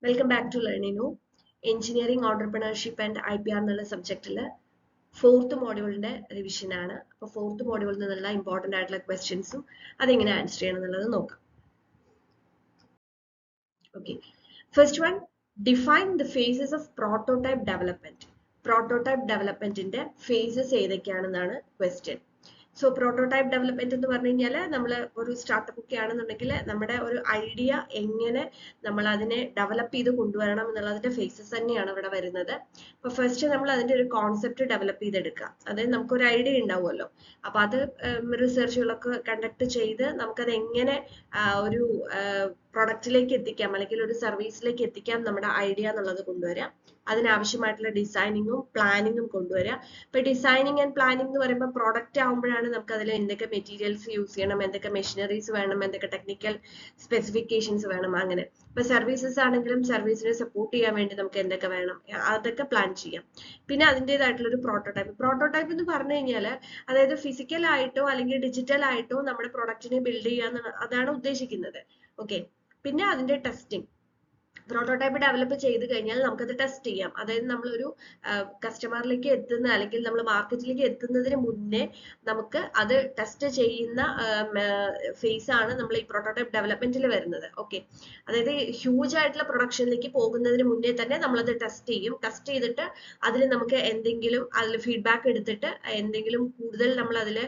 Welcome back to ലേണിനു. Engineering entrepreneurship and IPR എന്നുള്ള സബ്ജക്റ്റിൽ fourth മോഡ്യൂളിന്റെ revision ആണ്. അപ്പോൾ ഫോർത്ത് മോഡ്യൂളിൽ നിന്നുള്ള ഇമ്പോർട്ടൻ്റ് ആയിട്ടുള്ള ക്വസ്റ്റ്യൻസും അതെങ്ങനെ ആൻസർ ചെയ്യണം എന്നുള്ളത് നോക്കാം. Okay, first one, define the phases of prototype development. Prototype ഡെവലപ്മെന്റിന്റെ ഫേസസ് ഏതൊക്കെയാണെന്നാണ് ക്വസ്റ്റ്യൻ. സോ പ്രോട്ടോടൈപ്പ് ഡെവലപ്മെന്റ് എന്ന് പറഞ്ഞു കഴിഞ്ഞാൽ നമ്മൾ ഒരു സ്റ്റാർട്ടപ്പ് ഒക്കെ ആണെന്നുണ്ടെങ്കിൽ നമ്മുടെ ഒരു ഐഡിയ എങ്ങനെ നമ്മൾ അതിനെ ഡെവലപ്പ് ചെയ്ത് കൊണ്ടുവരണം എന്നുള്ളതിന്റെ ഫേസസ് തന്നെയാണ് ഇവിടെ വരുന്നത്. അപ്പൊ ഫസ്റ്റ് നമ്മൾ അതിന്റെ ഒരു കോൺസെപ്റ്റ് ഡെവലപ്പ് ചെയ്തെടുക്കുക. അതായത് നമുക്കൊരു ഐഡിയ ഉണ്ടാവുമല്ലോ, അപ്പൊ അത് റിസർച്ചുകളൊക്കെ കണ്ടക്ട് ചെയ്ത് നമുക്കത് എങ്ങനെ ഒരു പ്രൊഡക്റ്റിലേക്ക് എത്തിക്കാം അല്ലെങ്കിൽ ഒരു സർവീസിലേക്ക് എത്തിക്കാം നമ്മുടെ ഐഡിയ എന്നുള്ളത് കൊണ്ടുവരാം. അതിനാവശ്യമായിട്ടുള്ള ഡിസൈനിങ്ങും പ്ലാനിങ്ങും കൊണ്ടുവരിക. ഇപ്പൊ ഡിസൈനിങ് ആൻഡ് പ്ലാനിങ് എന്ന് പറയുമ്പോൾ പ്രോഡക്റ്റ് ആകുമ്പോഴാണ് നമുക്ക് അതിൽ എന്തൊക്കെ മെറ്റീരിയൽസ് യൂസ് ചെയ്യണം, എന്തൊക്കെ മെഷീനറീസ് വേണം, എന്തൊക്കെ ടെക്നിക്കൽ സ്പെസിഫിക്കേഷൻസ് വേണം, അങ്ങനെ. ഇപ്പൊ സർവീസസ് ആണെങ്കിലും സർവീസിനെ സപ്പോർട്ട് ചെയ്യാൻ വേണ്ടി നമുക്ക് എന്തൊക്കെ വേണം അതൊക്കെ പ്ലാൻ ചെയ്യാം. പിന്നെ അതിൻ്റെതായിട്ടുള്ള ഒരു പ്രോട്ടോടൈപ്പ് എന്ന് പറഞ്ഞു കഴിഞ്ഞാൽ അതായത് ഫിസിക്കൽ ആയിട്ടോ അല്ലെങ്കിൽ ഡിജിറ്റൽ ആയിട്ടോ നമ്മുടെ പ്രൊഡക്റ്റിനെ ബിൽഡ് ചെയ്യാന്ന് അതാണ് ഉദ്ദേശിക്കുന്നത്. ഓക്കെ, പിന്നെ അതിന്റെ ടെസ്റ്റിംഗ്. പ്രോട്ടോടൈപ്പ് ഡെവലപ്പ് ചെയ്ത് കഴിഞ്ഞാൽ നമുക്കത് ടെസ്റ്റ് ചെയ്യാം. അതായത് നമ്മളൊരു കസ്റ്റമറിലേക്ക് എത്തുന്ന അല്ലെങ്കിൽ നമ്മൾ മാർക്കറ്റിലേക്ക് എത്തുന്നതിന് മുന്നേ നമുക്ക് അത് ടെസ്റ്റ് ചെയ്യുന്ന ഫേസ് ആണ് നമ്മൾ ഈ പ്രോട്ടോടൈപ്പ് ഡെവലപ്മെന്റിൽ വരുന്നത്. ഓക്കെ, അതായത് ഹ്യൂജ് ആയിട്ടുള്ള പ്രൊഡക്ഷനിലേക്ക് പോകുന്നതിന് മുന്നേ തന്നെ നമ്മളത് ടെസ്റ്റ് ചെയ്യും. ടെസ്റ്റ് ചെയ്തിട്ട് അതിൽ നമുക്ക് എന്തെങ്കിലും അതിൽ ഫീഡ്ബാക്ക് എടുത്തിട്ട് എന്തെങ്കിലും കൂടുതൽ നമ്മൾ അതിൽ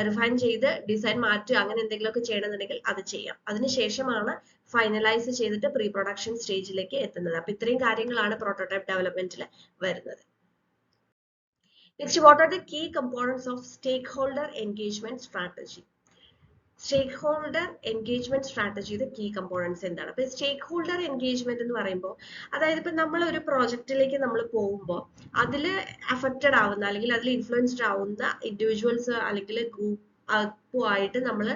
റിഫൈൻ ചെയ്ത് ഡിസൈൻ മാറ്റുക അങ്ങനെ എന്തെങ്കിലുമൊക്കെ ചെയ്യണമെന്നുണ്ടെങ്കിൽ അത് ചെയ്യാം. അതിനുശേഷമാണ് ഫൈനലൈസ് ചെയ്തിട്ട് പ്രീ പ്രൊഡക്ഷൻ സ്റ്റേജിലേക്ക് എത്തുന്നത്. അപ്പൊ ഇത്രയും കാര്യങ്ങളാണ് പ്രോട്ടോടൈപ്പ് ഡെവലപ്മെന്റിൽ വരുന്നത്. Next, what are the key components of stakeholder engagement strategy? Stakeholder engagement സ്ട്രാറ്റജിയുടെ കീ കമ്പോണൻസ് എന്താണ്? അപ്പൊ സ്റ്റേക്ക് ഹോൾഡർ എൻഗേജ്മെന്റ് എന്ന് പറയുമ്പോൾ അതായത് ഇപ്പൊ നമ്മൾ ഒരു പ്രോജക്റ്റിലേക്ക് നമ്മൾ പോകുമ്പോൾ അതിൽ അഫക്റ്റഡ് ആവുന്ന അല്ലെങ്കിൽ അതിൽ ഇൻഫ്ലുവൻസ്ഡ് ആവുന്ന ഇൻഡിവിജ്വൽസ് അല്ലെങ്കിൽ ഗ്രൂപ്പായിട്ട് നമ്മൾ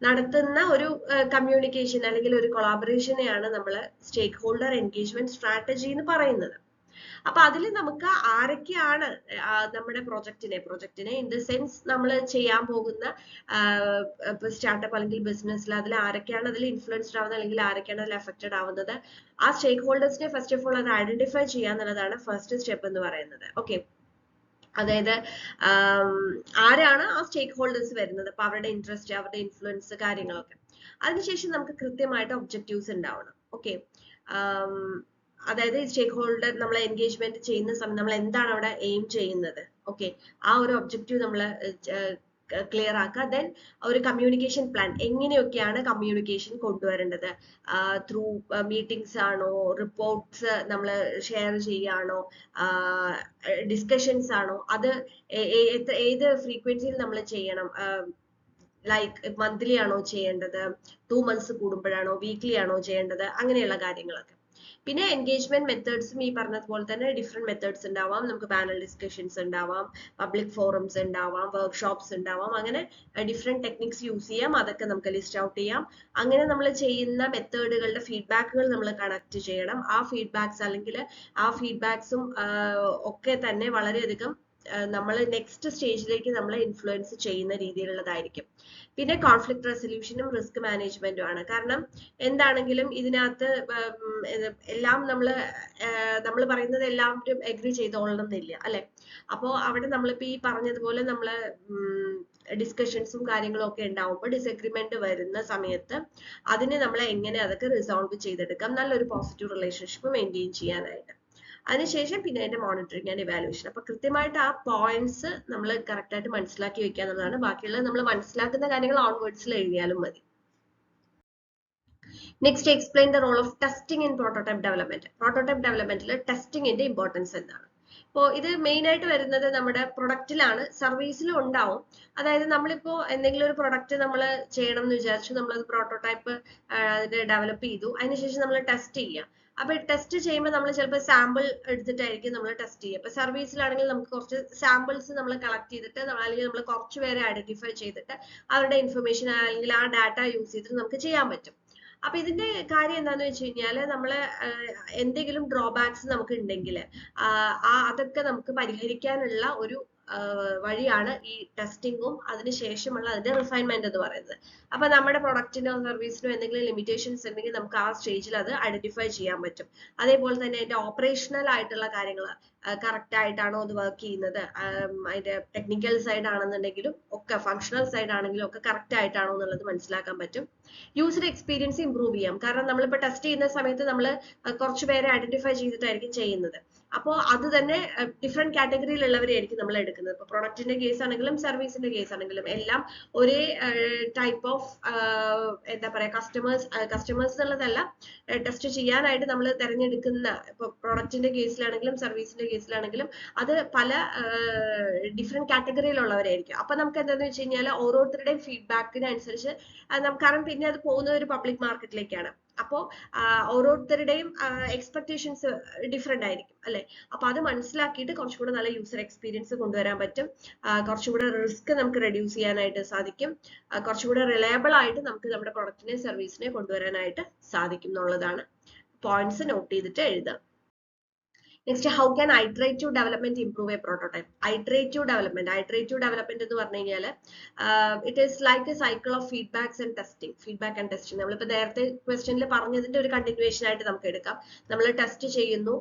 നടത്തുന്ന ഒരു കമ്മ്യൂണിക്കേഷൻ അല്ലെങ്കിൽ ഒരു കൊളാബറേഷനെയാണ് നമ്മൾ സ്റ്റേക്ക് ഹോൾഡർ എൻഗേജ്മെന്റ് സ്ട്രാറ്റജി എന്ന് പറയുന്നത്. അപ്പൊ അതിൽ നമുക്ക് ആരൊക്കെയാണ് നമ്മുടെ പ്രൊജക്റ്റിനെ ഇൻ ദ സെൻസ് നമ്മൾ ചെയ്യാൻ പോകുന്ന സ്റ്റാർട്ടപ്പ് അല്ലെങ്കിൽ ബിസിനസ്സിൽ അതിൽ ആരൊക്കെയാണ് അതിൽ ഇൻഫ്ലുവൻസ്ഡ് ആവുന്നത് അല്ലെങ്കിൽ ആരൊക്കെയാണ് അതിൽ അഫക്റ്റഡ് ആവുന്നത്, ആ സ്റ്റേക്ക് ഹോൾഡേഴ്സിനെ ഫസ്റ്റ് ഓഫ് ഓൾ അത് ഐഡന്റിഫൈ ചെയ്യാന്നുള്ളതാണ് ഫസ്റ്റ് സ്റ്റെപ്പ് എന്ന് പറയുന്നത്. ഓക്കെ, അതായത് ആരാണ് ആ സ്റ്റേക്ക് ഹോൾഡേഴ്സ് വരുന്നത്, അപ്പൊ അവരുടെ ഇൻട്രസ്റ്റ്, അവരുടെ ഇൻഫ്ലുവൻസ്, കാര്യങ്ങളൊക്കെ. അതിനുശേഷം നമുക്ക് കൃത്യമായിട്ട് ഒബ്ജക്റ്റീവ്സ് ഉണ്ടാവണം. ഓക്കെ, അതായത് സ്റ്റേക്ക് ഹോൾഡർ നമ്മൾ എൻഗേജ്മെന്റ് ചെയ്യുന്ന സമയം നമ്മൾ എന്താണ് അവിടെ എയിം ചെയ്യുന്നത്, ഓക്കെ, ആ ഒരു ഒബ്ജക്റ്റീവ് നമ്മൾ ക്ലിയർ ആക്കുക. ദെൻ ഒരു കമ്മ്യൂണിക്കേഷൻ പ്ലാൻ, എങ്ങനെയൊക്കെയാണ് കമ്മ്യൂണിക്കേഷൻ കൊണ്ടുവരേണ്ടത്, ത്രൂ മീറ്റിംഗ്സ് ആണോ, റിപ്പോർട്ട്സ് നമ്മൾ ഷെയർ ചെയ്യാണോ, ഡിസ്കഷൻസ് ആണോ, അത് ഏത് ഫ്രീക്വൻസിയിൽ നമ്മൾ ചെയ്യണം, ലൈക്ക് മന്ത്ലി ആണോ ചെയ്യേണ്ടത്, 2 months കൂടുമ്പോഴാണോ, വീക്ക്ലി ആണോ ചെയ്യേണ്ടത്, അങ്ങനെയുള്ള കാര്യങ്ങളൊക്കെ. പിന്നെ എൻഗേജ്മെന്റ് മെത്തേഡ്സും ഈ പറഞ്ഞതുപോലെ തന്നെ ഡിഫറെന്റ് മെത്തേഡ്സ് ഉണ്ടാവാം. നമുക്ക് പാനൽ ഡിസ്കഷൻസ് ഉണ്ടാവാം, പബ്ലിക് ഫോറംസ് ഉണ്ടാവാം, വർക്ക്ഷോപ്സ് ഉണ്ടാവാം, അങ്ങനെ ഡിഫറെന്റ് ടെക്നിക്സ് യൂസ് ചെയ്യാം. അതൊക്കെ നമുക്ക് ലിസ്റ്റ് ഔട്ട് ചെയ്യാം. അങ്ങനെ നമ്മൾ ചെയ്യുന്ന മെത്തേഡുകളുടെ ഫീഡ്ബാക്കുകൾ നമ്മൾ കണക്ട് ചെയ്യണം. ആ ഫീഡ്ബാക്സ് അല്ലെങ്കിൽ ആ ഫീഡ്ബാക്സും ഒക്കെ തന്നെ വളരെയധികം നമ്മൾ നെക്സ്റ്റ് സ്റ്റേജിലേക്ക് നമ്മളെ ഇൻഫ്ലുവൻസ് ചെയ്യുന്ന രീതിയിലുള്ളതായിരിക്കും. പിന്നെ കോൺഫ്ലിക്ട് റെസൊല്യൂഷനും റിസ്ക് മാനേജ്മെന്റും ആണ്. കാരണം എന്താണെങ്കിലും ഇതിനകത്ത് എല്ലാം നമ്മൾ പറയുന്നത് എല്ലാവരും എഗ്രി ചെയ്തോളണം എന്നില്ല, അല്ലെ? അപ്പോ അവിടെ നമ്മളിപ്പോ ഈ പറഞ്ഞതുപോലെ നമ്മള് ഡിസ്കഷൻസും കാര്യങ്ങളും ഒക്കെ ഉണ്ടാവുമ്പോൾ ഡിസഗ്രിമെന്റ് വരുന്ന സമയത്ത് അതിനെ നമ്മൾ എങ്ങനെ അതൊക്കെ റിസോൾവ് ചെയ്തെടുക്കാം, നല്ലൊരു പോസിറ്റീവ് റിലേഷൻഷിപ്പ് മെയിൻറ്റെയിൻ ചെയ്യാനായിട്ട്. അതിനുശേഷം പിന്നെ അതിന്റെ മോണിറ്ററിങ് ആൻഡ് ഇവാലുവേഷൻ. അപ്പൊ കൃത്യമായിട്ട് ആ പോയിന്റ്സ് നമ്മൾ കറക്റ്റ് ആയിട്ട് മനസ്സിലാക്കി വെക്കുക എന്നുള്ളതാണ്. ബാക്കിയുള്ളത് നമ്മൾ മനസ്സിലാക്കുന്ന കാര്യങ്ങൾ ഓൺവേർഡ്സിൽ എഴുതിയാലും മതി. Next, explain the role of testing in prototype development. Prototype ഡെവലപ്മെന്റിൽ ടെസ്റ്റിംഗിന്റെ ഇമ്പോർട്ടൻസ് എന്താണ്? ഇപ്പോൾ ഇത് മെയിൻ ആയിട്ട് വരുന്നത് നമ്മുടെ പ്രൊഡക്റ്റിലാണ്, സർവീസിലും ഉണ്ടാവും. അതായത് നമ്മളിപ്പോ എന്തെങ്കിലും ഒരു പ്രൊഡക്റ്റ് നമ്മൾ ചെയ്യണം എന്ന് വിചാരിച്ചു, നമ്മളത് പ്രോട്ടോടൈപ്പ് ഡെവലപ്പ് ചെയ്തു, അതിനുശേഷം നമ്മൾ ടെസ്റ്റ് ചെയ്യാം. അപ്പൊ ടെസ്റ്റ് ചെയ്യുമ്പോൾ നമ്മൾ ചിലപ്പോൾ സാമ്പിൾ എടുത്തിട്ടായിരിക്കും നമ്മൾ ടെസ്റ്റ് ചെയ്യുക. ഇപ്പൊ സർവീസിലാണെങ്കിൽ നമുക്ക് കുറച്ച് സാമ്പിൾസ് നമ്മൾ കളക്ട് ചെയ്തിട്ട് അല്ലെങ്കിൽ നമ്മൾ കുറച്ച് പേരെ ഐഡന്റിഫൈ ചെയ്തിട്ട് അവരുടെ ഇൻഫർമേഷൻ അല്ലെങ്കിൽ ആ ഡാറ്റ യൂസ് ചെയ്തിട്ട് നമുക്ക് ചെയ്യാൻ പറ്റും. അപ്പൊ ഇതിന്റെ കാര്യം എന്താന്ന് വെച്ച് കഴിഞ്ഞാല് നമ്മള് എന്തെങ്കിലും ഡ്രോബാക്സ് നമുക്ക് ഉണ്ടെങ്കിൽ അതൊക്കെ നമുക്ക് പരിഹരിക്കാനുള്ള ഒരു വഴിയാണ് ഈ ടെസ്റ്റിങ്ങും അതിനുശേഷമുള്ള അതിന്റെ റിഫൈൻമെന്റ് എന്ന് പറയുന്നത്. അപ്പൊ നമ്മുടെ പ്രൊഡക്റ്റിനോ സർവീസിനോ എന്തെങ്കിലും ലിമിറ്റേഷൻസ് ഉണ്ടെങ്കിൽ നമുക്ക് ആ സ്റ്റേജിൽ അത് ഐഡന്റിഫൈ ചെയ്യാൻ പറ്റും. അതേപോലെ തന്നെ അതിന്റെ ഓപ്പറേഷണൽ ആയിട്ടുള്ള കാര്യങ്ങൾ കറക്റ്റ് ആയിട്ടാണോ അത് വർക്ക് ചെയ്യുന്നത്, അതിന്റെ ടെക്നിക്കൽ സൈഡ് ആണെന്നുണ്ടെങ്കിലും ഒക്കെ ഫങ്ഷണൽ സൈഡ് ആണെങ്കിലും ഒക്കെ കറക്റ്റ് ആയിട്ടാണോ എന്നുള്ളത് മനസ്സിലാക്കാൻ പറ്റും. യൂസർ എക്സ്പീരിയൻസ് ഇംപ്രൂവ് ചെയ്യാം. കാരണം നമ്മളിപ്പോൾ ടെസ്റ്റ് ചെയ്യുന്ന സമയത്ത് നമ്മൾ കുറച്ച് പേരെ ഐഡന്റിഫൈ ചെയ്തിട്ടായിരിക്കും ചെയ്യുന്നത്. അപ്പോൾ അത് തന്നെ ഡിഫറെന്റ് കാറ്റഗറിയിലുള്ളവരെയായിരിക്കും നമ്മൾ എടുക്കുന്നത്. ഇപ്പൊ പ്രൊഡക്റ്റിന്റെ കേസ് ആണെങ്കിലും സർവീസിന്റെ കേസ് ആണെങ്കിലും എല്ലാം ഒരേ ടൈപ്പ് ഓഫ് എന്താ പറയാ കസ്റ്റമേഴ്സ് എന്നുള്ളതല്ല, ടെസ്റ്റ് ചെയ്യാനായിട്ട് നമ്മൾ തിരഞ്ഞെടുക്കുന്ന ഇപ്പൊ പ്രൊഡക്റ്റിന്റെ കേസിലാണെങ്കിലും സർവീസിന്റെ കേസിലാണെങ്കിലും അത് പല ഡിഫറെന്റ് കാറ്റഗറിയിലുള്ളവരായിരിക്കും. അപ്പൊ നമുക്ക് എന്താന്ന് വെച്ച് കഴിഞ്ഞാൽ ഓരോരുത്തരുടെയും ഫീഡ്ബാക്കിനനുസരിച്ച് കാരണം പിന്നെ അത് പോകുന്നത് ഒരു പബ്ലിക് മാർക്കറ്റിലേക്കാണ്. അപ്പോൾ ഓരോരുത്തരുടെയും എക്സ്പെക്ടേഷൻസ് ഡിഫറെന്റ് ആയിരിക്കും അല്ലെ. അപ്പൊ അത് മനസ്സിലാക്കിയിട്ട് കുറച്ചുകൂടെ നല്ല യൂസർ എക്സ്പീരിയൻസ് കൊണ്ടുവരാൻ പറ്റും. കുറച്ചുകൂടെ റിസ്ക് നമുക്ക് റെഡ്യൂസ് ചെയ്യാനായിട്ട് സാധിക്കും. കുറച്ചുകൂടെ റിലയബിൾ ആയിട്ട് നമുക്ക് നമ്മുടെ പ്രൊഡക്റ്റിനെ സർവീസിനെ കൊണ്ടുവരാനായിട്ട് സാധിക്കും എന്നുള്ളതാണ്. പോയിന്റ്സ് നോട്ട് ചെയ്തിട്ട് എഴുതാം. Next, how can iterative development improve A prototype? Iterative development എന്ന് പറഞ്ഞു കഴിഞ്ഞാൽ it is like A cycle of feedback and testing. നമ്മളിപ്പോൾ നേരത്തെ ക്വസ്റ്റ്യനിൽ പറഞ്ഞതിന്റെ ഒരു കണ്ടിന്യൂവേഷൻ ആയിട്ട് നമുക്ക് എടുക്കാം. നമ്മൾ ടെസ്റ്റ് ചെയ്യുന്നു,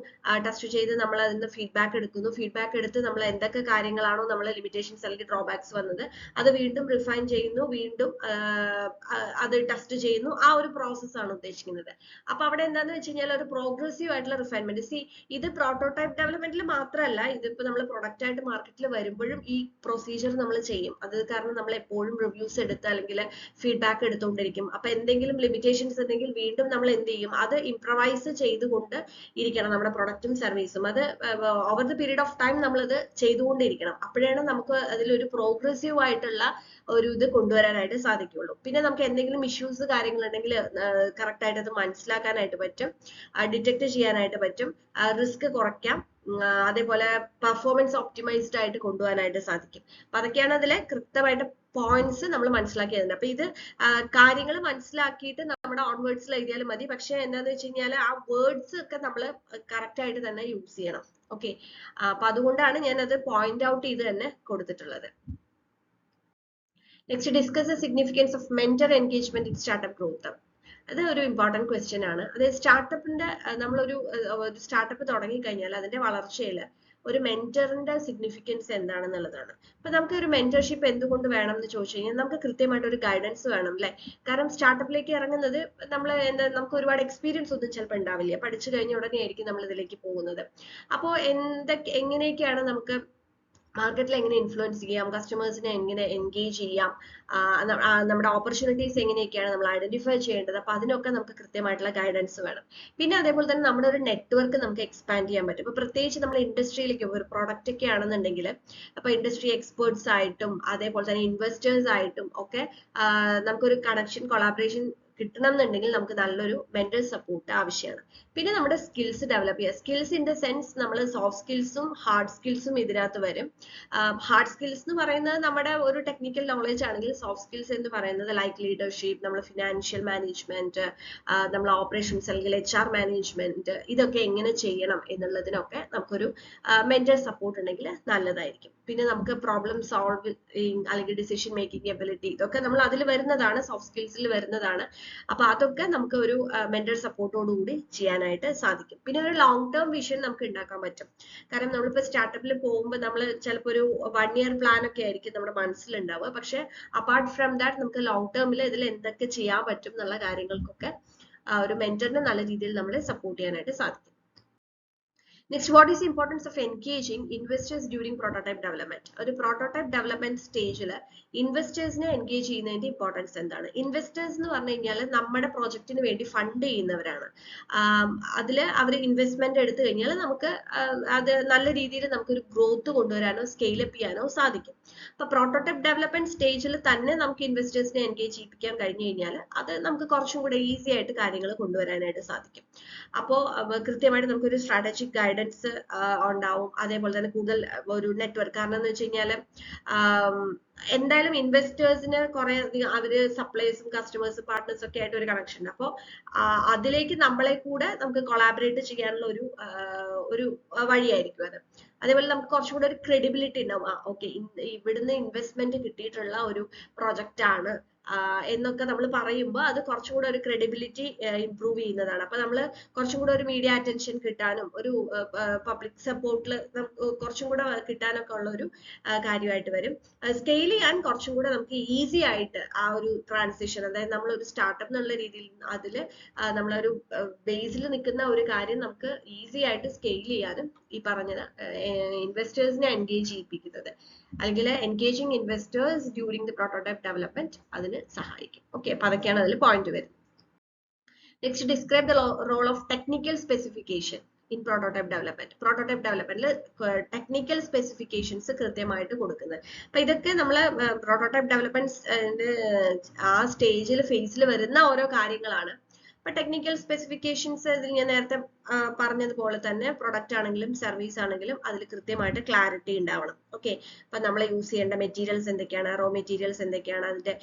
ടെസ്റ്റ് ചെയ്ത് നമ്മൾ അതിന് ഫീഡ്ബാക്ക് എടുക്കുന്നു, ഫീഡ്ബാക്ക് എടുത്ത് നമ്മൾ എന്തൊക്കെ കാര്യങ്ങളാണോ നമ്മൾ ലിമിറ്റേഷൻസ് അല്ലെങ്കിൽ ഡ്രോബാക്സ് വന്നത് അത് വീണ്ടും റിഫൈൻ ചെയ്യുന്നു, വീണ്ടും അത് ടെസ്റ്റ് ചെയ്യുന്നു. ആ ഒരു പ്രോസസ് ആണ് ഉദ്ദേശിക്കുന്നത്. അപ്പൊ അവിടെ എന്താന്ന് വെച്ച് കഴിഞ്ഞാൽ ഒരു പ്രോഗ്രസീവ് ആയിട്ടുള്ള റിഫൈൻമെന്റ്. ഇത് പ്രോട്ടോടൈപ്പ് ഡെവലപ്മെന്റിൽ മാത്രമല്ല, ഇതിപ്പോ നമ്മൾ പ്രൊഡക്റ്റ് ആയിട്ട് മാർക്കറ്റിൽ വരുമ്പോഴും ഈ പ്രൊസീജിയർ നമ്മൾ ചെയ്യും. അത് കാരണം നമ്മൾ എപ്പോഴും റിവ്യൂസ് എടുത്ത് അല്ലെങ്കിൽ ഫീഡ്ബാക്ക് എടുത്തുകൊണ്ടിരിക്കും. അപ്പൊ എന്തെങ്കിലും ലിമിറ്റേഷൻസ് ഉണ്ടെങ്കിൽ വീണ്ടും നമ്മൾ എന്ത് ചെയ്യും, അത് ഇംപ്രവൈസ് ചെയ്തുകൊണ്ട് ഇരിക്കണം നമ്മുടെ പ്രൊഡക്റ്റും സർവീസും. അത് over the period of time നമ്മൾ അത് ചെയ്തുകൊണ്ടിരിക്കണം. അപ്പോഴാണ് നമുക്ക് അതിലൊരു പ്രോഗ്രസീവ് ആയിട്ടുള്ള ഒരു ഇത് കൊണ്ടുവരാനായിട്ട് സാധിക്കുള്ളൂ. പിന്നെ നമുക്ക് എന്തെങ്കിലും ഇഷ്യൂസ് കാര്യങ്ങളുണ്ടെങ്കിൽ കറക്റ്റ് ആയിട്ട് അത് മനസ്സിലാക്കാനായിട്ട് പറ്റും, ഡിറ്റക്ട് ചെയ്യാനായിട്ട് പറ്റും, റിസ്ക് കുറയ്ക്കാം, അതേപോലെ പെർഫോമൻസ് ഒപ്റ്റിമൈസ്ഡ് ആയിട്ട് കൊണ്ടുപോകാനായിട്ട് സാധിക്കും. അപ്പൊ അതൊക്കെയാണ് അതിലെ കൃത്യമായിട്ട് പോയിന്റ്സ് നമ്മൾ മനസ്സിലാക്കിയത്. അപ്പൊ ഇത് കാര്യങ്ങൾ മനസ്സിലാക്കിയിട്ട് നമ്മുടെ ഓൺവേർഡ്സിൽ എഴുതിയാലും മതി. പക്ഷെ എന്താന്ന് വെച്ച് കഴിഞ്ഞാൽ ആ വേർഡ്സ് ഒക്കെ നമ്മൾ കറക്റ്റ് ആയിട്ട് തന്നെ യൂസ് ചെയ്യണം. ഓക്കെ, അപ്പൊ അതുകൊണ്ടാണ് ഞാൻ അത് പോയിന്റ് ഔട്ട് ചെയ്ത് തന്നെ കൊടുത്തിട്ടുള്ളത്. Next, discuss the significance of mentor engagement in startup growth. അത് ഒരു ഇമ്പോർട്ടന്റ് ക്വസ്റ്റ്യൻ ആണ്. അതായത് സ്റ്റാർട്ടപ്പിന്റെ നമ്മളൊരു സ്റ്റാർട്ടപ്പ് തുടങ്ങി കഴിഞ്ഞാൽ അതിന്റെ വളർച്ചയിൽ ഒരു മെന്ററിന്റെ സിഗ്നിഫിക്കൻസ് എന്താണെന്നുള്ളതാണ്. അപ്പൊ നമുക്ക് ഒരു മെന്റർഷിപ്പ് എന്തുകൊണ്ട് വേണം എന്ന് ചോദിച്ചു കഴിഞ്ഞാൽ നമുക്ക് കൃത്യമായിട്ട് ഒരു ഗൈഡൻസ് വേണം അല്ലെ. കാരണം സ്റ്റാർട്ടപ്പിലേക്ക് ഇറങ്ങുന്നത് നമ്മൾ നമുക്ക് ഒരുപാട് എക്സ്പീരിയൻസ് ഒന്നും ചിലപ്പോൾ ഉണ്ടാവില്ല. പഠിച്ചു കഴിഞ്ഞ ഉടനെ ആയിരിക്കും നമ്മൾ ഇതിലേക്ക് പോകുന്നത്. അപ്പോൾ എങ്ങനെയൊക്കെയാണ് നമുക്ക് മാർക്കറ്റിൽ എങ്ങനെ ഇൻഫ്ലുവൻസ് ചെയ്യാം, കസ്റ്റമേഴ്സിനെ എങ്ങനെ എൻഗേജ് ചെയ്യാം, നമ്മുടെ ഓപ്പർച്യൂണിറ്റീസ് എങ്ങനെയൊക്കെയാണ് നമ്മൾ ഐഡന്റിഫൈ ചെയ്യേണ്ടത്. അപ്പൊ അതിനൊക്കെ നമുക്ക് കൃത്യമായിട്ടുള്ള ഗൈഡൻസ് വേണം. പിന്നെ അതേപോലെ തന്നെ നമ്മുടെ ഒരു നെറ്റ്വർക്ക് നമുക്ക് എക്സ്പാൻഡ് ചെയ്യാൻ പറ്റും. ഇപ്പൊ പ്രത്യേകിച്ച് നമ്മൾ ഇൻഡസ്ട്രിയിലേക്ക് ഒരു പ്രോഡക്റ്റ് ഒക്കെ ആണെന്നുണ്ടെങ്കിൽ അപ്പൊ ഇൻഡസ്ട്രി എക്സ്പേർട്സ് ആയിട്ടും അതേപോലെ തന്നെ ഇൻവെസ്റ്റേഴ്സ് ആയിട്ടും ഒക്കെ നമുക്കൊരു കണക്ഷൻ കൊളാബറേഷൻ കിട്ടണം എന്നുണ്ടെങ്കിൽ നമുക്ക് നല്ലൊരു മെന്റൽ സപ്പോർട്ട് ആവശ്യമാണ്. പിന്നെ നമ്മുടെ സ്കിൽസ് ഡെവലപ്പ് ചെയ്യുക. സ്കിൽസ് ഇൻ ദ സെൻസ് നമ്മൾ സോഫ്റ്റ് സ്കിൽസും ഹാർഡ് സ്കിൽസും ഇതിനകത്ത് വരും. ഹാർഡ് സ്കിൽസ് എന്ന് പറയുന്നത് നമ്മുടെ ഒരു ടെക്നിക്കൽ നോളജ് ആണെങ്കിൽ സോഫ്റ്റ് സ്കിൽസ് എന്ന് പറയുന്നത് ലൈക്ക് ലീഡർഷിപ്പ്, നമ്മൾ ഫിനാൻഷ്യൽ മാനേജ്മെന്റ്, നമ്മൾ ഓപ്പറേഷൻസ് അല്ലെങ്കിൽ HR മാനേജ്മെന്റ്, ഇതൊക്കെ എങ്ങനെ ചെയ്യണം എന്നുള്ളതിനൊക്കെ നമുക്കൊരു മെന്റൽ സപ്പോർട്ട് ഉണ്ടെങ്കിൽ നല്ലതായിരിക്കും. പിന്നെ നമുക്ക് പ്രോബ്ലം സോൾവിങ് അല്ലെങ്കിൽ ഡിസിഷൻ മേക്കിംഗ് എബിലിറ്റി, ഇതൊക്കെ നമ്മൾ അതിൽ വരുന്നതാണ്, സോഫ്റ്റ് സ്കിൽസിൽ വരുന്നതാണ്. അപ്പൊ അതൊക്കെ നമുക്ക് ഒരു മെന്റൽ സപ്പോർട്ടോടുകൂടി ചെയ്യാനായിട്ട് സാധിക്കും. പിന്നെ ഒരു ലോങ് ടേം വിഷൻ നമുക്ക് ഉണ്ടാക്കാൻ പറ്റും. കാരണം നമ്മളിപ്പോ സ്റ്റാർട്ടപ്പിൽ പോകുമ്പോൾ നമ്മൾ ചിലപ്പോൾ ഒരു 1 year പ്ലാൻ ഒക്കെ ആയിരിക്കും നമ്മുടെ മനസ്സിലുണ്ടാവുക. പക്ഷെ അപ്പാർട്ട് ഫ്രം ദാറ്റ് നമുക്ക് ലോങ് ടേമിൽ ഇതിൽ എന്തൊക്കെ ചെയ്യാൻ പറ്റും എന്നുള്ള കാര്യങ്ങൾക്കൊക്കെ ഒരു മെന്ററിനെ നല്ല രീതിയിൽ നമ്മളെ സപ്പോർട്ട് ചെയ്യാനായിട്ട് സാധിക്കും. Next, what is the importance of engaging investors during prototype development? ഒരു പ്രോട്ടോടൈപ്പ് ഡെവലപ്മെന്റ് സ്റ്റേജിൽ ഇൻവെസ്റ്റേഴ്സിനെ എൻഗേജ് ചെയ്യുന്നതിന്റെ ഇമ്പോർട്ടൻസ് എന്താണ്? ഇൻവെസ്റ്റേഴ്സ് എന്ന് പറഞ്ഞു കഴിഞ്ഞാൽ നമ്മുടെ പ്രോജക്റ്റിന് വേണ്ടി ഫണ്ട് ചെയ്യുന്നവരാണ്. അതിൽ അവർ ഇൻവെസ്റ്റ്മെന്റ് എടുത്തു കഴിഞ്ഞാൽ നമുക്ക് അത് നല്ല രീതിയിൽ നമുക്കൊരു ഗ്രോത്ത് കൊണ്ടുവരാനോ സ്കെയിലപ്പ് ചെയ്യാനോ സാധിക്കും. അപ്പൊ പ്രോട്ടോടൈപ്പ് ഡെവലപ്മെന്റ് സ്റ്റേജിൽ തന്നെ നമുക്ക് ഇൻവെസ്റ്റേഴ്സിനെ എൻഗേജ് ചെയ്യിപ്പിക്കാൻ കഴിഞ്ഞു കഴിഞ്ഞാൽ അത് നമുക്ക് കുറച്ചും കൂടെ ഈസി ആയിട്ട് കാര്യങ്ങൾ കൊണ്ടുവരാനായിട്ട് സാധിക്കും. അപ്പോൾ കൃത്യമായിട്ട് നമുക്കൊരു സ്ട്രാറ്റജിക് ഗൈഡൻസ് ഗൈഡൻസ് ഉണ്ടാവും. അതേപോലെ തന്നെ കൂടുതൽ ഒരു നെറ്റ്വർക്ക്. കാരണം എന്ന് വെച്ച് കഴിഞ്ഞാൽ എന്തായാലും ഇൻവെസ്റ്റേഴ്സിന് കുറെ അധികം അവര് സപ്ലൈസും കസ്റ്റമേഴ്സും പാർട്ട്നേഴ്സും ഒക്കെ ആയിട്ട് ഒരു കണക്ഷൻ ഉണ്ട്. അപ്പോൾ അതിലേക്ക് നമ്മളെ കൂടെ നമുക്ക് കൊളാബറേറ്റ് ചെയ്യാനുള്ള ഒരു വഴിയായിരിക്കും അത്. അതേപോലെ നമുക്ക് കുറച്ചും കൂടെ ഒരു ക്രെഡിബിലിറ്റി ഉണ്ടാവും. ഓക്കെ, ഇവിടുന്ന് ഇൻവെസ്റ്റ്മെന്റ് കിട്ടിയിട്ടുള്ള ഒരു പ്രൊജക്റ്റ് ആണ് എന്നൊക്കെ നമ്മൾ പറയുമ്പോൾ അത് കുറച്ചും കൂടെ ഒരു ക്രെഡിബിലിറ്റി ഇംപ്രൂവ് ചെയ്യുന്നതാണ്. അപ്പൊ നമ്മൾ കുറച്ചും കൂടെ ഒരു മീഡിയ അറ്റൻഷൻ കിട്ടാനും ഒരു പബ്ലിക് സപ്പോർട്ടിൽ കുറച്ചും കൂടെ കിട്ടാനൊക്കെ ഉള്ള ഒരു കാര്യമായിട്ട് വരും. സ്കെയിൽ ചെയ്യാൻ കുറച്ചും കൂടെ നമുക്ക് ഈസി ആയിട്ട് ആ ഒരു ട്രാൻസിഷൻ, അതായത് നമ്മളൊരു സ്റ്റാർട്ടപ്പ് എന്നുള്ള രീതിയിൽ അതിൽ നമ്മളൊരു ബേസിൽ നിൽക്കുന്ന ഒരു കാര്യം നമുക്ക് ഈസി ആയിട്ട് സ്കെയിൽ ചെയ്യാനും ഈ പറഞ്ഞത് ഇൻവെസ്റ്റേഴ്സിനെ എൻഗേജ് ചെയ്യിപ്പിക്കുന്നത് അല്ലെങ്കിൽ engaging investors during the prototype development അതിന് സഹായിക്കും. ഓക്കെ, അപ്പൊ അതൊക്കെയാണ് അതിൽ പോയിന്റ് വരുന്നത്. Next, describe the role of technical specification in prototype development. Prototype ഡെവലപ്മെന്റിൽ ടെക്നിക്കൽ സ്പെസിഫിക്കേഷൻസ് കൃത്യമായിട്ട് കൊടുക്കുന്നത്. അപ്പൊ ഇതൊക്കെ നമ്മൾ പ്രോട്ടോടൈപ്പ് ഡെവലപ്മെന്റ് ആ സ്റ്റേജിൽ ഫേസിൽ വരുന്ന ഓരോ കാര്യങ്ങളാണ്. അപ്പൊ ടെക്നിക്കൽ സ്പെസിഫിക്കേഷൻസ് ഇതിൽ ഞാൻ നേരത്തെ പറഞ്ഞതുപോലെ തന്നെ പ്രൊഡക്റ്റ് ആണെങ്കിലും സർവീസ് ആണെങ്കിലും അതിൽ കൃത്യമായിട്ട് ക്ലാരിറ്റി ഉണ്ടാവണം. ഓക്കെ, അപ്പൊ നമ്മൾ യൂസ് ചെയ്യേണ്ട മെറ്റീരിയൽസ് എന്തൊക്കെയാണ്, റോ മെറ്റീരിയൽസ് എന്തൊക്കെയാണ്, അതിന്റെ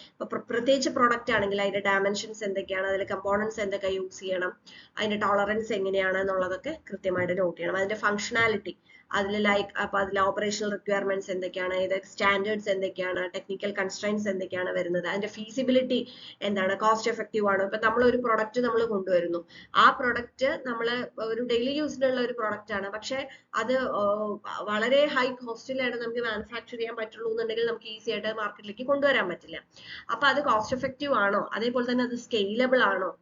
പ്രത്യേകിച്ച് പ്രൊഡക്റ്റ് ആണെങ്കിൽ അതിന്റെ ഡയമെൻഷൻസ് എന്തൊക്കെയാണ്, അതിലെ കമ്പോണൻസ് എന്തൊക്കെ യൂസ് ചെയ്യണം, അതിന്റെ ടോളറൻസ് എങ്ങനെയാണ് എന്നുള്ളതൊക്കെ കൃത്യമായിട്ട് നോട്ട് ചെയ്യണം. അതിന്റെ ഫംഗ്ഷനാലിറ്റി അതിൽ അപ്പൊ അതിലെ ഓപ്പറേഷണൽ റിക്വയർമെന്റ്സ് എന്തൊക്കെയാണ്, ഇത് സ്റ്റാൻഡേർഡ്സ് എന്തൊക്കെയാണ്, ടെക്നിക്കൽ കൺസ്ട്രെയിൻസ് എന്തൊക്കെയാണ് വരുന്നത്, അതിന്റെ ഫീസിബിലിറ്റി എന്താണ്, കോസ്റ്റ് എഫക്റ്റീവ് ആണോ. ഇപ്പൊ നമ്മൾ ഒരു പ്രൊഡക്റ്റ് നമ്മൾ കൊണ്ടുവരുന്നു, ആ പ്രൊഡക്റ്റ് നമ്മൾ ഒരു ഡെയിലി യൂസിനുള്ള ഒരു പ്രൊഡക്റ്റ് ആണ്, പക്ഷെ അത് വളരെ ഹൈ കോസ്റ്റിലാണ് നമുക്ക് മാനുഫാക്ചർ ചെയ്യാൻ പറ്റുള്ളൂ എന്നുണ്ടെങ്കിൽ നമുക്ക് ഈസി ആയിട്ട് മാർക്കറ്റിലേക്ക് കൊണ്ടുവരാൻ പറ്റില്ല. അപ്പൊ അത് കോസ്റ്റ് എഫക്റ്റീവ് ആണോ, അതേപോലെ തന്നെ അത് സ്കെയിലബിൾ ആണോ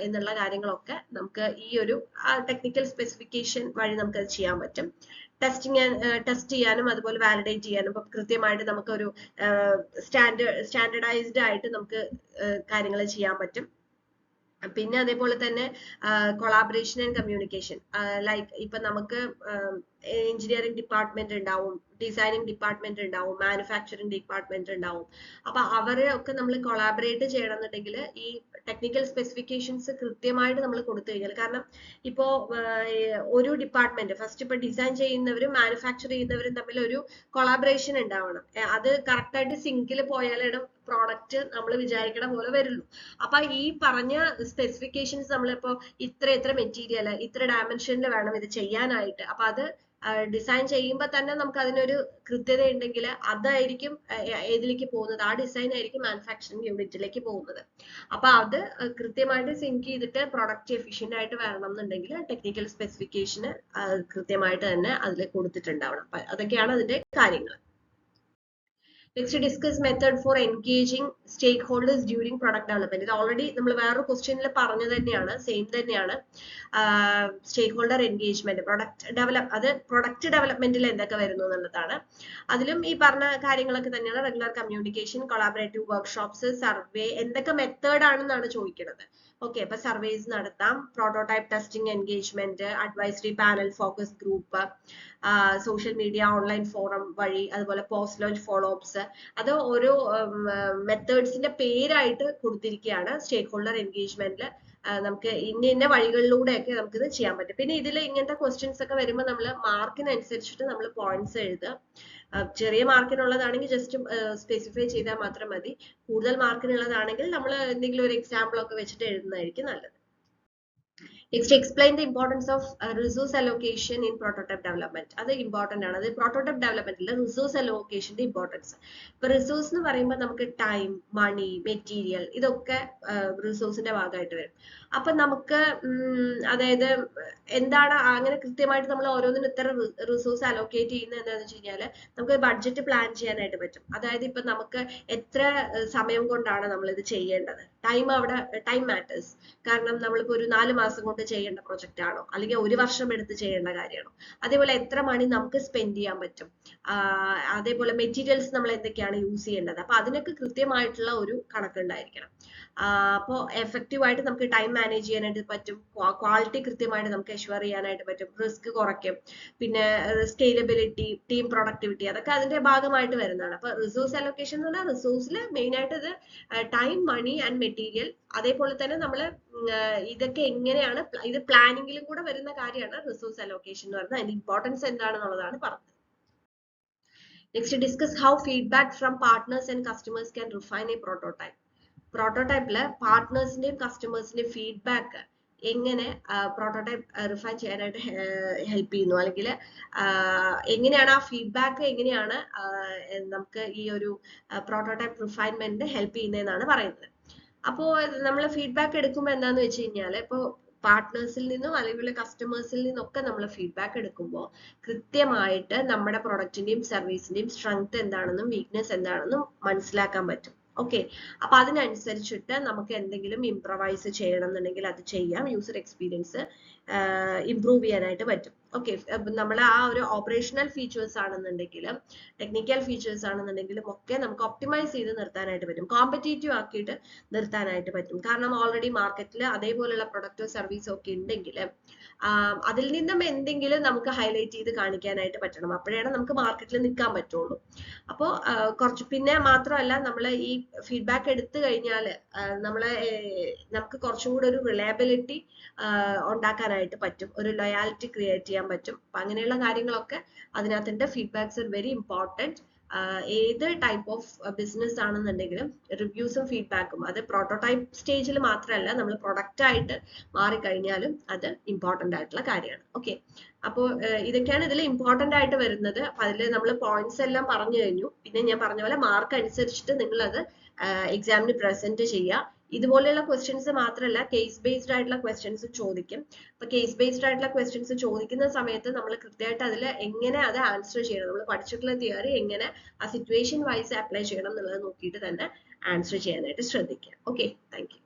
എന്നുള്ള കാര്യങ്ങളൊക്കെ നമുക്ക് ഈ ഒരു ടെക്നിക്കൽ സ്പെസിഫിക്കേഷൻ വഴി നമുക്ക് അത് ചെയ്യാൻ പറ്റും. ടെസ്റ്റ് ചെയ്യാനും അതുപോലെ വാലിഡേറ്റ് ചെയ്യാനും ഇപ്പൊ കൃത്യമായിട്ട് നമുക്ക് ഒരു സ്റ്റാൻഡേർഡൈസ്ഡ് ആയിട്ട് നമുക്ക് കാര്യങ്ങൾ ചെയ്യാൻ പറ്റും. പിന്നെ അതേപോലെ തന്നെ കൊളാബറേഷൻ ആൻഡ് കമ്മ്യൂണിക്കേഷൻ, ലൈക്ക് ഇപ്പൊ നമുക്ക് എഞ്ചിനീയറിംഗ് ഡിപ്പാർട്ട്മെന്റ് ഉണ്ടാവും, ഡിസൈനിങ് ഡിപ്പാർട്ട്മെന്റ് ഉണ്ടാവും, മാനുഫാക്ചറിംഗ് ഡിപ്പാർട്ട്മെന്റ് ഉണ്ടാവും. അപ്പൊ അവരെ ഒക്കെ നമ്മൾ കൊളാബറേറ്റ് ചെയ്യണം എന്നുണ്ടെങ്കിൽ ഈ ടെക്നിക്കൽ സ്പെസിഫിക്കേഷൻസ് കൃത്യമായിട്ട് നമ്മൾ കൊടുത്തു കഴിഞ്ഞാൽ, കാരണം ഇപ്പോ ഒരു ഡിപ്പാർട്ട്മെന്റ് ഫസ്റ്റ് ഇപ്പൊ ഡിസൈൻ ചെയ്യുന്നവരും മാനുഫാക്ചർ ചെയ്യുന്നവരും തമ്മിൽ ഒരു കൊളാബറേഷൻ ഉണ്ടാവണം. അത് കറക്റ്റ് ആയിട്ട് സിങ്കിൽ പോയാലാണ് പ്രോഡക്റ്റ് നമ്മൾ വിചാരിക്കണ പോലെ വരുള്ളൂ. അപ്പൊ ഈ പറഞ്ഞ സ്പെസിഫിക്കേഷൻസ് നമ്മളിപ്പോ ഇത്ര മെറ്റീരിയൽ ഇത്ര ഡയമെൻഷനിൽ വേണം ഇത് ചെയ്യാനായിട്ട്, അപ്പൊ അത് ഡിസൈൻ ചെയ്യുമ്പോൾ തന്നെ നമുക്ക് അതിനൊരു കൃത്യത ഉണ്ടെങ്കിൽ അതായിരിക്കും ഏതിലേക്ക് പോകുന്നത്, ആ ഡിസൈൻ ആയിരിക്കും മാനുഫാക്ചറിംഗ് യൂണിറ്റിലേക്ക് പോകുന്നത്. അപ്പൊ അത് കൃത്യമായിട്ട് സിങ്ക് ചെയ്തിട്ട് പ്രൊഡക്റ്റ് എഫിഷ്യന്റ് ആയിട്ട് വരണം എന്നുണ്ടെങ്കിൽ ടെക്നിക്കൽ സ്പെസിഫിക്കേഷന് കൃത്യമായിട്ട് തന്നെ അതിൽ കൊടുത്തിട്ടുണ്ടാവണം. അപ്പൊ അതൊക്കെയാണ് അതിന്റെ കാര്യങ്ങൾ. Next, discuss method for engaging stakeholders during product development. ഇത് ഓൾറെഡി നമ്മൾ വേറൊരു ക്വസ്റ്റ്യനിൽ പറഞ്ഞു തന്നെയാണ്, സെയിം തന്നെയാണ്. സ്റ്റേക്ക് ഹോൾഡർ എൻഗേജ്മെന്റ് പ്രൊഡക്റ്റ് ഡെവലപ്മെന്റിൽ എന്തൊക്കെ വരുന്നു എന്നുള്ളതാണ്. അതിലും ഈ പറഞ്ഞ കാര്യങ്ങളൊക്കെ തന്നെയാണ്. Regular communication, collaborative workshops, survey, എന്തൊക്കെ മെത്തേഡ് ആണെന്നാണ് ചോദിക്കുന്നത്. ഓക്കെ, അപ്പൊ സർവേസ് നടത്താം, prototype testing, engagement, advisory panel, focus group, social media, online forum വഴി, അതുപോലെ പോസ്റ്റ് ലോഞ്ച് ഫോളോ അപ്സ്. അത് ഓരോ മെത്തേഡ്സിന്റെ പേരായിട്ട് കൊടുത്തിരിക്കുകയാണ്. സ്റ്റേക്ക് ഹോൾഡർ എൻഗേജ്മെന്റിൽ നമുക്ക് ഇന്ന വഴികളിലൂടെയൊക്കെ നമുക്കിത് ചെയ്യാൻ പറ്റും. പിന്നെ ഇതിൽ ഇങ്ങനത്തെ ക്വസ്റ്റ്യൻസ് ഒക്കെ വരുമ്പോൾ നമ്മൾ മാർക്കിനനുസരിച്ചിട്ട് നമ്മൾ പോയിന്റ്സ് എഴുതുക. ചെറിയ മാർക്കിനുള്ളതാണെങ്കിൽ ജസ്റ്റ് സ്പെസിഫൈ ചെയ്താൽ മാത്രം മതി. കൂടുതൽ മാർക്കിനുള്ളതാണെങ്കിൽ നമ്മൾ എന്തെങ്കിലും ഒരു എക്സാമ്പിൾ ഒക്കെ വെച്ചിട്ട് എഴുതുന്നതായിരിക്കും നല്ലത്. Next, explain the importance of resource allocation in prototype development. അത് ഇമ്പോർട്ടന്റ് ആണ്. അത് പ്രോട്ടോടൈപ്പ് ഡെവലപ്മെന്റിൽ റിസോഴ്സ് അലോക്കേഷന്റെ ഇമ്പോർട്ടൻസ്. ഇപ്പൊ റിസോഴ്സ് എന്ന് പറയുമ്പോൾ നമുക്ക് ടൈം, മണി, മെറ്റീരിയൽ, ഇതൊക്കെ റിസോഴ്സിന്റെ ഭാഗമായിട്ട് വരും. അപ്പൊ നമുക്ക് അതായത് എന്താണ് അങ്ങനെ കൃത്യമായിട്ട് നമ്മൾ ഓരോന്നിനും ഇത്ര റിസോഴ്സ് അലോക്കേറ്റ് ചെയ്യുന്നത് എന്താണെന്ന് വെച്ച് കഴിഞ്ഞാൽ നമുക്ക് ബഡ്ജറ്റ് പ്ലാൻ ചെയ്യാനായിട്ട് പറ്റും. അതായത് ഇപ്പൊ നമുക്ക് എത്ര സമയം കൊണ്ടാണ് നമ്മൾ ഇത് ചെയ്യേണ്ടത്, ടൈം മാറ്റേഴ്സ്. കാരണം നമ്മളിപ്പോ ഒരു 4 മാസം കൊണ്ട് ചെയ്യേണ്ട പ്രൊജക്റ്റ് ആണോ, അല്ലെങ്കിൽ 1 വർഷം എടുത്ത് ചെയ്യേണ്ട കാര്യമാണോ, അതേപോലെ എത്ര മണി നമുക്ക് സ്പെൻഡ് ചെയ്യാൻ പറ്റും, അതേപോലെ മെറ്റീരിയൽസ് നമ്മൾ എന്തൊക്കെയാണ് യൂസ് ചെയ്യേണ്ടത്. അപ്പൊ അതിനൊക്കെ കൃത്യമായിട്ടുള്ള ഒരു കണക്കുണ്ടായിരിക്കണം. അപ്പോൾ എഫക്റ്റീവ് ആയിട്ട് നമുക്ക് ടൈം മാനേജ് ചെയ്യാനായിട്ട് പറ്റും, ക്വാളിറ്റി കൃത്യമായിട്ട് നമുക്ക് എഷ്വർ ചെയ്യാനായിട്ട് പറ്റും, റിസ്ക് കുറയ്ക്കും, പിന്നെ സ്കെയിലബിലിറ്റി, ടീം പ്രൊഡക്ടിവിറ്റി, അതൊക്കെ അതിന്റെ ഭാഗമായിട്ട് വരുന്നതാണ്. അപ്പൊ റിസോഴ്സ് അലോക്കേഷൻ എന്ന് പറഞ്ഞാൽ റിസോഴ്സിൽ മെയിൻ ആയിട്ട് ഇത് ടൈം, മണി ആൻഡ് മെറ്റീരിയൽ, അതേപോലെ തന്നെ നമ്മൾ ഇതൊക്കെ എങ്ങനെയാണ് ഇത് പ്ലാനിങ്ങിലും കൂടെ വരുന്ന കാര്യമാണ് റിസോഴ്സ് അലോക്കേഷൻ എന്ന് പറയുന്നത്. അതിന്റെ ഇമ്പോർട്ടൻസ് എന്താണെന്നുള്ളതാണ് പറഞ്ഞത്. Next discuss how feedback from partners and customers can refine a prototype. പ്രോട്ടോടൈപ്പില് പാർട്ട്നേഴ്സിന്റെയും കസ്റ്റമേഴ്സിന്റെയും ഫീഡ്ബാക്ക് എങ്ങനെ പ്രോട്ടോടൈപ്പ് റിഫൈൻ ചെയ്യാനായിട്ട് ഹെൽപ്പ് ചെയ്യുന്നു, അല്ലെങ്കിൽ എങ്ങനെയാണ് ആ ഫീഡ്ബാക്ക് എങ്ങനെയാണ് നമുക്ക് ഈ ഒരു പ്രോട്ടോടൈപ്പ് റിഫൈൻമെന്റ് ഹെൽപ്പ് ചെയ്യുന്നതെന്നാണ് പറയുന്നത്. അപ്പോൾ നമ്മൾ ഫീഡ്ബാക്ക് എടുക്കുമ്പോൾ എന്താന്ന് വെച്ച് കഴിഞ്ഞാൽ, ഇപ്പോൾ പാർട്ട്നേഴ്സിൽ നിന്നും അല്ലെങ്കിൽ കസ്റ്റമേഴ്സിൽ നിന്നൊക്കെ നമ്മൾ ഫീഡ്ബാക്ക് എടുക്കുമ്പോൾ കൃത്യമായിട്ട് നമ്മുടെ പ്രൊഡക്റ്റിന്റെയും സർവീസിന്റെയും സ്ട്രെങ്ത് എന്താണെന്നും വീക്ക്നെസ് എന്താണെന്നും മനസ്സിലാക്കാൻ പറ്റും. ഓക്കെ, അപ്പൊ അതിനനുസരിച്ചിട്ട് നമുക്ക് എന്തെങ്കിലും ഇംപ്രവൈസ് ചെയ്യണം എന്നുണ്ടെങ്കിൽ അത് ചെയ്യാം. യൂസർ എക്സ്പീരിയൻസ് ഇംപ്രൂവ് ചെയ്യാനായിട്ട് പറ്റും. ഓക്കെ, നമ്മൾ ആ ഒരു ഓപ്പറേഷണൽ ഫീച്ചേഴ്സ് ആണെന്നുണ്ടെങ്കിലും ടെക്നിക്കൽ ഫീച്ചേഴ്സ് ആണെന്നുണ്ടെങ്കിലും ഒക്കെ നമുക്ക് ഒപ്റ്റിമൈസ് ചെയ്ത് നിർത്താനായിട്ട് പറ്റും, കോമ്പറ്റേറ്റീവ് ആക്കിയിട്ട് നിർത്താനായിട്ട് പറ്റും. കാരണം ഓൾറെഡി മാർക്കറ്റിൽ അതേപോലെയുള്ള പ്രൊഡക്റ്റോ സർവീസോ ഒക്കെ ഉണ്ടെങ്കിൽ അതിൽ നിന്നും എന്തെങ്കിലും നമുക്ക് ഹൈലൈറ്റ് ചെയ്ത് കാണിക്കാനായിട്ട് പറ്റണം. അപ്പോഴാണ് നമുക്ക് മാർക്കറ്റിൽ നിൽക്കാൻ പറ്റുള്ളൂ. അപ്പോൾ കുറച്ച് പിന്നെ മാത്രമല്ല, നമ്മൾ ഈ ഫീഡ്ബാക്ക് എടുത്തു കഴിഞ്ഞാൽ നമുക്ക് കുറച്ചും കൂടെ ഒരു റിലയബിലിറ്റി ഉണ്ടാക്കാനായിട്ട് പറ്റും, ഒരു ലോയാലിറ്റി ക്രിയേറ്റ് ചെയ്യാൻ പറ്റും. അപ്പൊ അങ്ങനെയുള്ള കാര്യങ്ങളൊക്കെ അതിനകത്തുണ്ട്. Feedbacks are very important. ഏത് ടൈപ്പ് ഓഫ് ബിസിനസ് ആണെന്നുണ്ടെങ്കിലും റിവ്യൂസും ഫീഡ്ബാക്കും അത് പ്രോട്ടോടൈപ്പ് സ്റ്റേജിൽ മാത്രമല്ല, നമ്മൾ പ്രൊഡക്റ്റ് ആയിട്ട് മാറിക്കഴിഞ്ഞാലും അത് ഇമ്പോർട്ടൻ്റ് ആയിട്ടുള്ള കാര്യമാണ്. ഓക്കെ, അപ്പോൾ ഇതൊക്കെയാണ് ഇതിൽ ഇമ്പോർട്ടൻ്റ് ആയിട്ട് വരുന്നത്. അപ്പൊ അതിൽ നമ്മൾ പോയിന്റ്സ് എല്ലാം പറഞ്ഞു കഴിഞ്ഞു. പിന്നെ ഞാൻ പറഞ്ഞ പോലെ മാർക്ക് അനുസരിച്ചിട്ട് നിങ്ങൾ അത് എക്സാമിന് പ്രസന്റ് ചെയ്യുക. ഇതുപോലെയുള്ള ക്വസ്റ്റ്യൻസ് മാത്രമല്ല, കേസ് ബേസ്ഡ് ആയിട്ടുള്ള ക്വസ്റ്റ്യൻസ് ചോദിക്കും. അപ്പൊ കേസ് ബേസ്ഡ് ആയിട്ടുള്ള ക്വസ്റ്റ്യൻസ് ചോദിക്കുന്ന സമയത്ത് നമ്മൾ കൃത്യമായിട്ട് അതിൽ എങ്ങനെ അത് ആൻസർ ചെയ്യണം, നമ്മൾ പഠിച്ചിട്ടുള്ള തിയറി എങ്ങനെ ആ സിറ്റുവേഷൻ വൈസ് അപ്ലൈ ചെയ്യണം എന്നുള്ളത് നോക്കിയിട്ട് തന്നെ ആൻസർ ചെയ്യാനായിട്ട് ശ്രദ്ധിക്കുക. Okay, thank you.